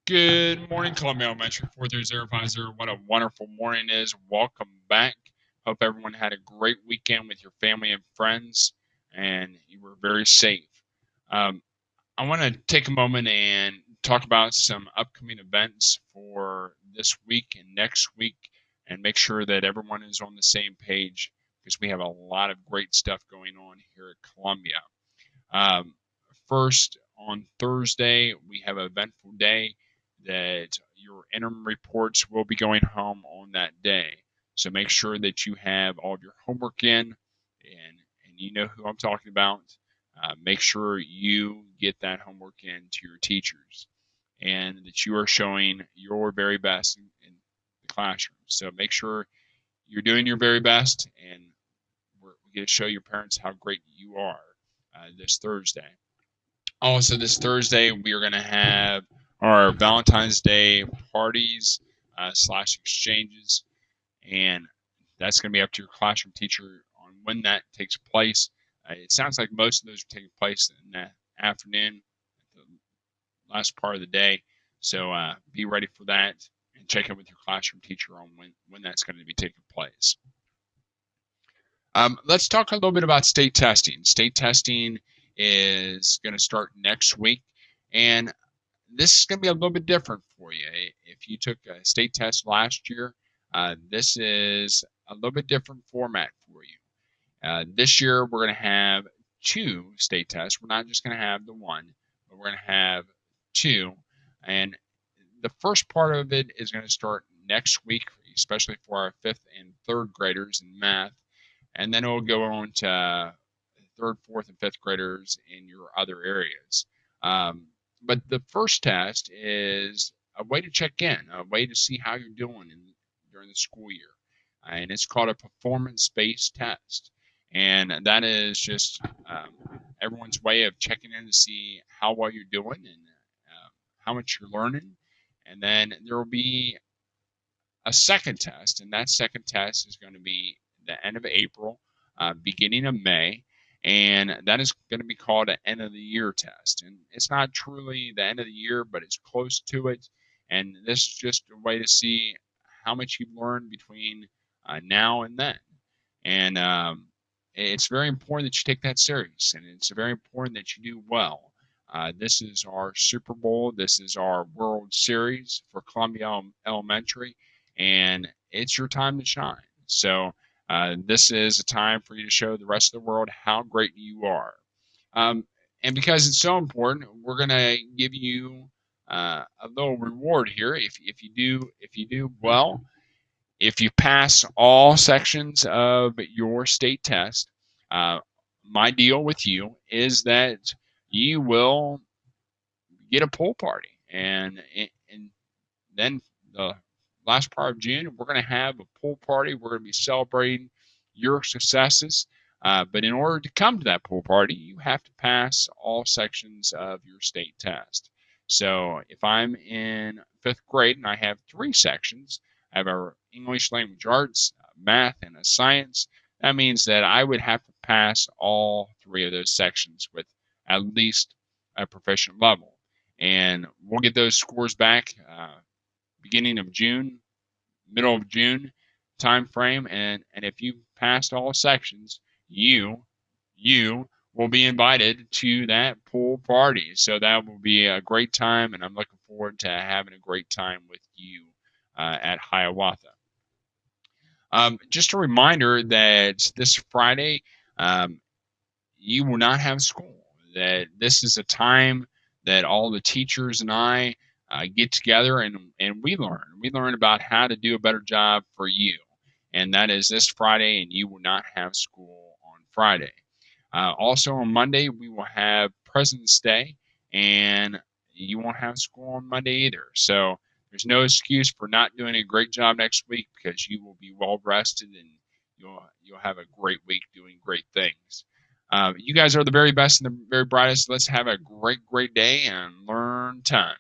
Good morning, Columbia Elementary 43050. What a wonderful morning it is. Welcome back. Hope everyone had a great weekend with your family and friends and you were very safe. Um, I want to take a moment and talk about some upcoming events for this week and next week and make sure that everyone is on the same page because we have a lot of great stuff going on here at Columbia. Um, First, on Thursday, we have an eventful day that your interim reports will be going home on that day. So make sure that you have all of your homework in, and you know who I'm talking about. Make sure you get that homework in to your teachers, and that you are showing your very best in the classroom. So make sure you're doing your very best, and we get to show your parents how great you are this Thursday. Also, this Thursday, we are going to have our Valentine's Day parties slash exchanges, and that's going to be up to your classroom teacher on when that takes place. It sounds like most of those are taking place in the afternoon, the last part of the day. So be ready for that and check in with your classroom teacher on when that's going to be taking place. Let's talk a little bit about state testing. State testing is going to start next week, and this is going to be a little bit different for you. If you took a state test last year, this is a little bit different format for you. This year, we're going to have two state tests. We're not just going to have the one, but we're going to have two. And the first part of it is going to start next week, especially for our fifth and third graders in math. And then it will go on to third, fourth, and fifth graders in your other areas. But the first test is a way to check in, a way to see how you're doing during the school year. And it's called a performance-based test. And that is just everyone's way of checking in to see how well you're doing and how much you're learning. And then there will be a second test, and that second test is going to be the end of April, beginning of May, and that is going to be called an end of the year test. And it's not truly the end of the year, but it's close to it. And this is just a way to see how much you've learned between now and then. And it's very important that you take that serious, and it's very important that you do well. This is our Super Bowl. This is our World Series for Columbia Elementary, and it's your time to shine. So this is a time for you to show the rest of the world how great you are. Um, and because it's so important, we're going to give you a little reward here if you do well. If you pass all sections of your state test, uh, my deal with you is that you will get a pool party, and then the last part of June, we're going to have a pool party. We're going to be celebrating your successes. But in order to come to that pool party, you have to pass all sections of your state test. So if I'm in fifth grade and I have three sections, I have our English language arts, math, and a science. That means that I would have to pass all three of those sections with at least a proficient level. And we'll get those scores back beginning of June, middle of June time frame, and if you passed all sections, you will be invited to that pool party. So that will be a great time, and I'm looking forward to having a great time with you at Hiawatha. Just a reminder that this Friday, um, you will not have school. That this is a time that all the teachers and I get together and we learn. We learn about how to do a better job for you. And that is this Friday, and you will not have school on Friday. Also on Monday, we will have President's Day, and you won't have school on Monday either. So there's no excuse for not doing a great job next week because you will be well rested and you'll have a great week doing great things. You guys are the very best and the very brightest. Let's have a great, great day and learn tons.